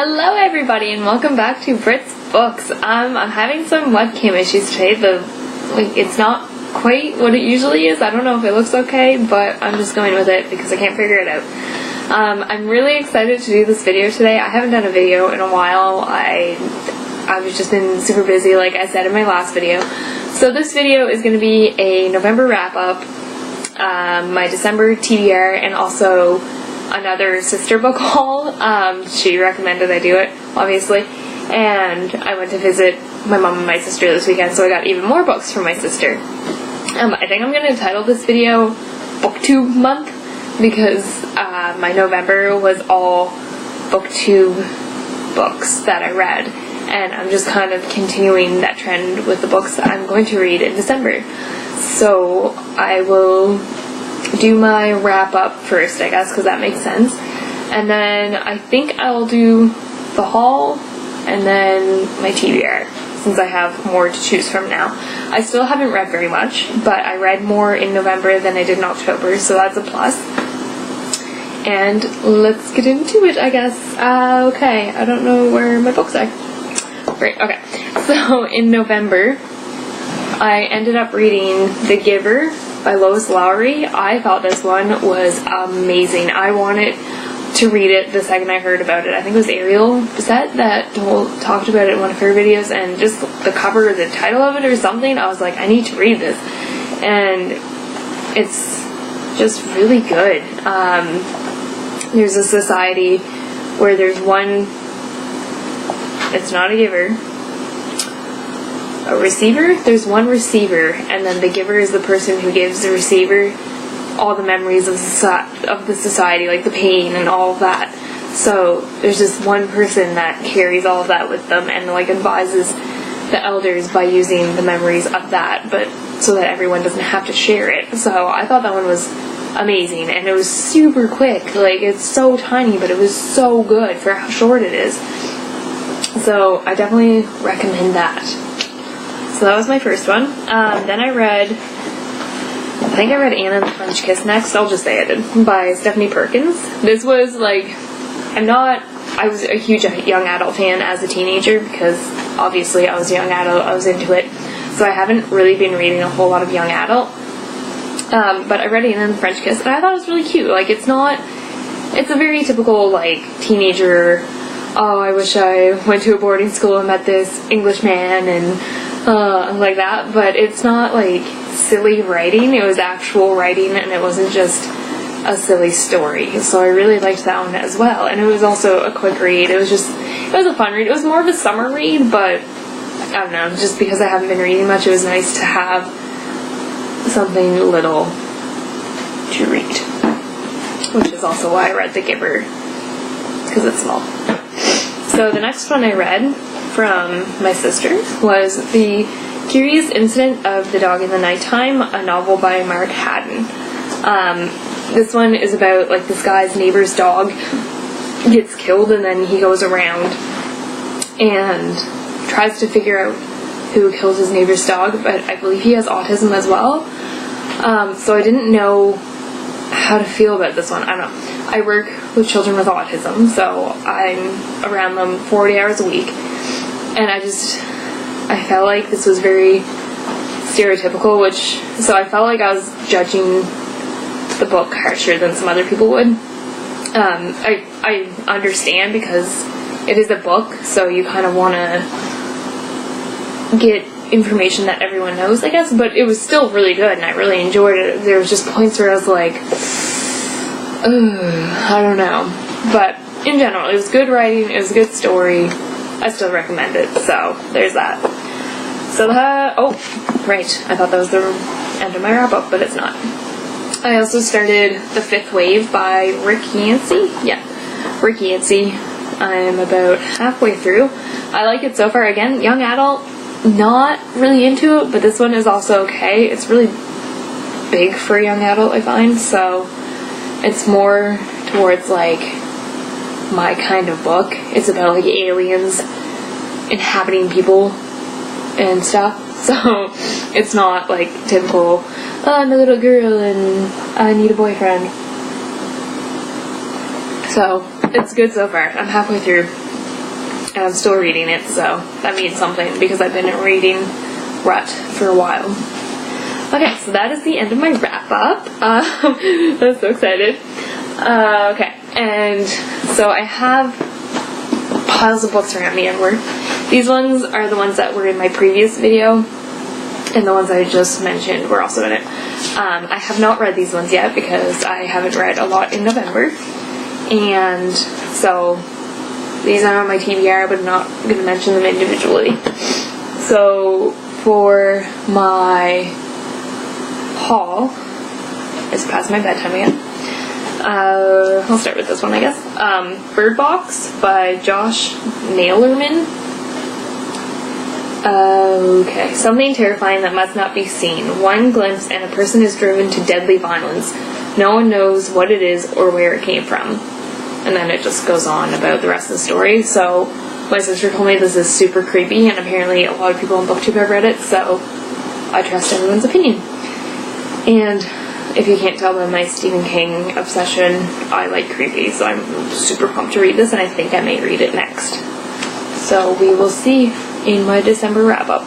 Hello everybody and welcome back to BrittsBooks. I'm having some webcam issues today. It's not quite what it usually is. I don't know if it looks okay, but I'm just going with it because I can't figure it out. I'm really excited to do this video today. I haven't done a video in a while. I've just been super busy, like I said in my last video. So this video is going to be a November wrap-up, my December TBR, and also another sister book haul. She recommended I do it, obviously, and I went to visit my mom and my sister this weekend, so I got even more books from my sister. I think I'm going to title this video BookTube Month because my November was all BookTube books that I read, and I'm just kind of continuing that trend with the books that I'm going to read in December. So I will do my wrap up first, I guess, because that makes sense, and then I think I'll do the haul and then my TBR, since I have more to choose from now. I still haven't read very much, but I read more in November than I did in October, so that's a plus. And let's get into it, I guess. Okay, I don't know where my books are. Right, okay. So in November, I ended up reading The Giver by Lois Lowry. I thought this one was amazing. I wanted to read it the second I heard about it. I think it was Ariel Bissett that talked about it in one of her videos, and just the cover or the title of it or something, I was like, I need to read this. And it's just really good. There's a society where there's one, it's not a giver, a receiver? There's one receiver, and then the giver is the person who gives the receiver all the memories of the society, like the pain and all of that. So there's just one person that carries all of that with them and like advises the elders by using the memories of that, but so that everyone doesn't have to share it. So I thought that one was amazing, and it was super quick. Like, it's so tiny, but it was so good for how short it is. So I definitely recommend that. So that was my first one. Then I read Anna and the French Kiss next. I'll just say I did, by Stephanie Perkins. This was like, I was a huge young adult fan as a teenager because obviously I was a young adult, I was into it. So I haven't really been reading a whole lot of young adult. But I read Anna and the French Kiss, and I thought it was really cute. Like, it's a very typical like teenager, oh, I wish I went to a boarding school and met this English man and like that, but it's not like silly writing. It was actual writing, and it wasn't just a silly story. So I really liked that one as well, and it was also a quick read. It was a fun read. It was more of a summer read, but I don't know, just because I haven't been reading much, it was nice to have something little to read, which is also why I read The Giver, because it's small. So the next one I read from my sister was The Curious Incident of the Dog in the Nighttime, a novel by Mark Haddon. This one is about like this guy's neighbor's dog gets killed, and then he goes around and tries to figure out who killed his neighbor's dog, but I believe he has autism as well. So I didn't know how to feel about this one. I don't know. I work with children with autism, so I'm around them 40 hours a week. And I felt like this was very stereotypical, so I felt like I was judging the book harsher than some other people would. I understand because it is a book, so you kind of want to get information that everyone knows, I guess, but it was still really good, and I really enjoyed it. There was just points where I was like, I don't know. But in general, it was good writing, it was a good story. I still recommend it, so there's that. So right, I thought that was the end of my wrap-up, but it's not. I also started The Fifth Wave by Rick Yancey. Yeah, Rick Yancey. I'm about halfway through. I like it so far. Again, young adult, not really into it, but this one is also okay. It's really big for a young adult, I find, so it's more towards like my kind of book. It's about like aliens inhabiting people and stuff, so it's not like typical, oh, I'm a little girl and I need a boyfriend. So it's good so far. I'm halfway through. and I'm still reading it, so that means something because I've been in a reading rut for a while. Okay, so that is the end of my wrap-up. I'm so excited. Okay, and so I have piles of books around me everywhere. These ones are the ones that were in my previous video, and the ones I just mentioned were also in it. I have not read these ones yet because I haven't read a lot in November, and so these are on my TBR, but I'm not going to mention them individually. So for my haul, it's past my bedtime again. I'll start with this one, I guess. Bird Box by Josh Naylorman. Okay. Something terrifying that must not be seen. One glimpse and a person is driven to deadly violence. No one knows what it is or where it came from. And then it just goes on about the rest of the story. So my sister told me this is super creepy, and apparently a lot of people on BookTube have read it, so I trust everyone's opinion. And if you can't tell by my Stephen King obsession, I like creepy, so I'm super pumped to read this, and I think I may read it next. So we will see in my December wrap-up.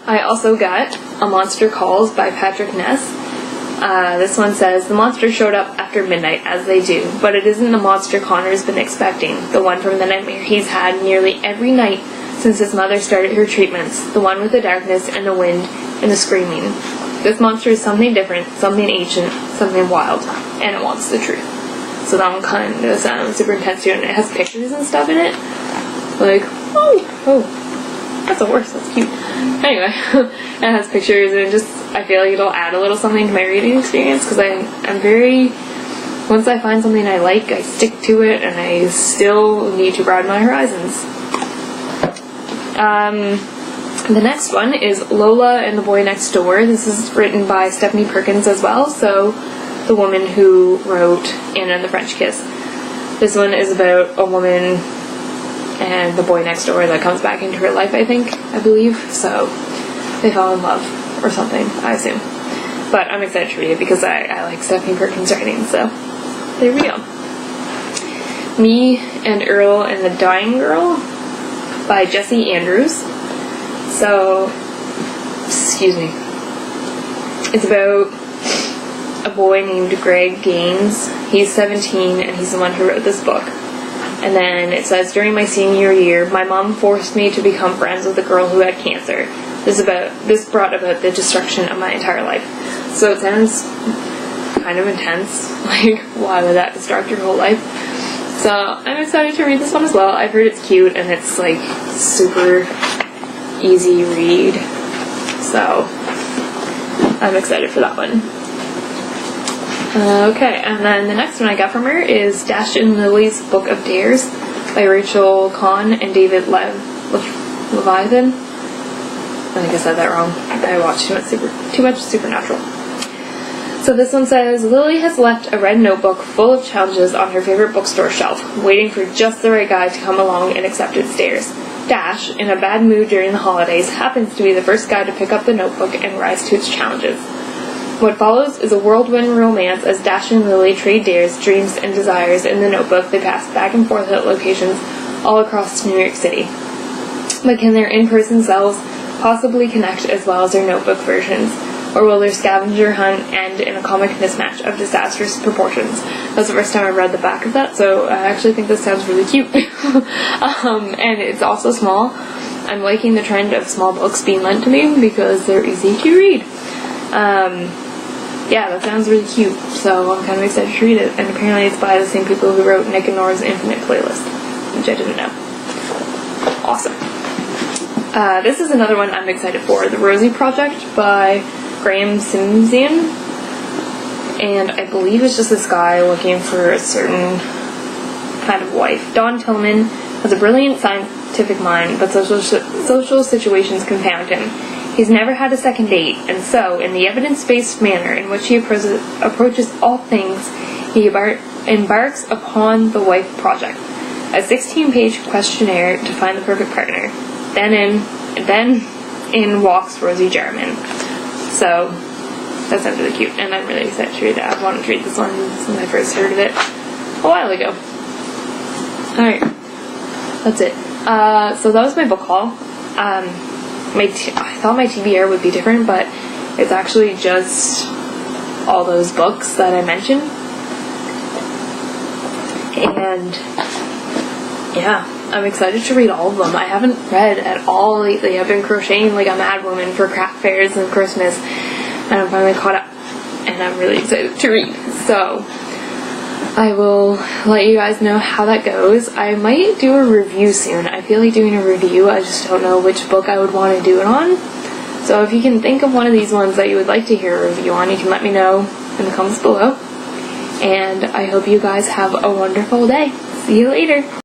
I also got A Monster Calls by Patrick Ness. This one says, the monster showed up after midnight, as they do, but it isn't the monster Connor's been expecting, the one from the nightmare he's had nearly every night since his mother started her treatments, the one with the darkness and the wind and the screaming. This monster is something different, something ancient, something wild, and it wants the truth. So that one kind of sounds super intense too, and it has pictures and stuff in it. Like, oh, that's a horse, that's cute. Anyway, it has pictures, and I feel like it'll add a little something to my reading experience, because I'm very, once I find something I like, I stick to it, and I still need to broaden my horizons. The next one is Lola and the Boy Next Door. This is written by Stephanie Perkins as well, so the woman who wrote Anna and the French Kiss. This one is about a woman and the boy next door that comes back into her life, I believe. So they fall in love or something, I assume. But I'm excited to read it because I like Stephanie Perkins' writing, so there we go. Me and Earl and the Dying Girl by Jessie Andrews. So, excuse me. It's about a boy named Greg Gaines. He's 17 and he's the one who wrote this book. And then it says, during my senior year, my mom forced me to become friends with a girl who had cancer. This brought about the destruction of my entire life. So it sounds kind of intense. Like, why would that destruct your whole life? So I'm excited to read this one as well. I've heard it's cute and it's like super easy read. So I'm excited for that one. Okay, and then the next one I got from her is Dash and Lily's Book of Dares by Rachel Kahn and David Leviathan. I think I said that wrong. I watched too much Supernatural. So this one says, Lily has left a red notebook full of challenges on her favorite bookstore shelf, waiting for just the right guy to come along and accept its dares. Dash, in a bad mood during the holidays, happens to be the first guy to pick up the notebook and rise to its challenges. What follows is a whirlwind romance as Dash and Lily trade dares, dreams, and desires in the notebook they pass back and forth at locations all across New York City. But can their in-person selves possibly connect as well as their notebook versions? Or will their scavenger hunt end in a comic mismatch of disastrous proportions? That's the first time I read the back of that, so I actually think this sounds really cute. And it's also small. I'm liking the trend of small books being lent to me because they're easy to read. Yeah, that sounds really cute, so I'm kind of excited to read it. And apparently it's by the same people who wrote Nick and Nora's Infinite Playlist, which I didn't know. Awesome. This is another one I'm excited for, The Rosie Project by Graham Simsian. And I believe it's just this guy looking for a certain kind of wife. Don Tillman has a brilliant scientific mind, but social situations confound him. He's never had a second date, and so, in the evidence-based manner in which he approaches all things, he embarks upon the Wife Project, a 16-page questionnaire to find the perfect partner. Then in walks Rosie Jarman. So, that sounds really cute, and I'm really excited to read it. I've wanted to read this one since I first heard of it a while ago. Alright. that's it. So that was my book haul. I thought my TBR would be different, but it's actually just all those books that I mentioned. And yeah, I'm excited to read all of them. I haven't read at all lately. I've been crocheting like a mad woman for craft fairs and Christmas, and I'm finally caught up, and I'm really excited to read. So I will let you guys know how that goes. I might do a review soon. I feel like doing a review. I just don't know which book I would want to do it on. So if you can think of one of these ones that you would like to hear a review on, you can let me know in the comments below. And I hope you guys have a wonderful day. See you later.